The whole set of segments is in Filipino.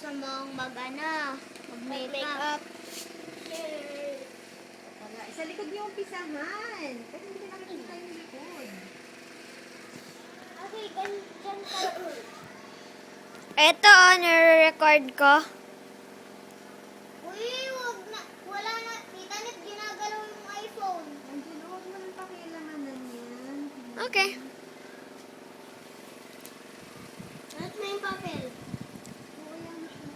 gusto mong mag-makeup. Wala. Sa likod yung umpisahan. Kasi hindi na nakikita yung likod. Okay, ganyan ka. Ito, nire-record ko. Uy, wag na. Wala na. Tita Nip, ginagalaw yung iPhone. Angelo, huwag mo nang pakialamanan yan. Okay. At may papel. Oo, yan siya.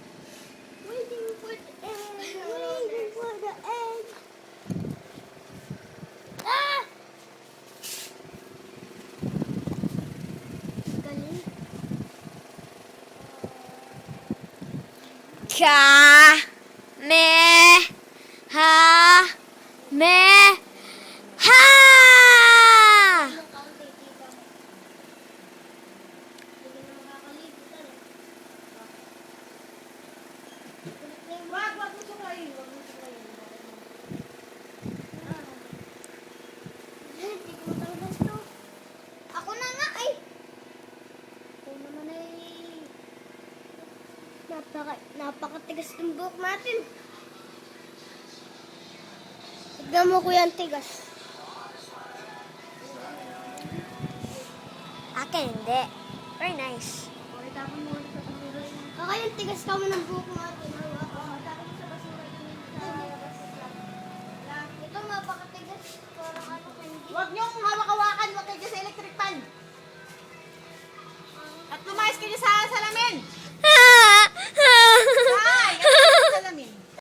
Waiting for the egg. Waiting for the egg. Ah! Galing. Ka. Me. Ha. Me. Ha! Wag mo sukayin. Wag mo sukayin. Ako na nga ay. Ako naman ay napakatigas ng buhok natin. Tignan mo kuya ang tigas. Akin hindi. Very nice. O, itapon mo ulit sa kamera. Okay, yung tigas ka mo ng buhok natin.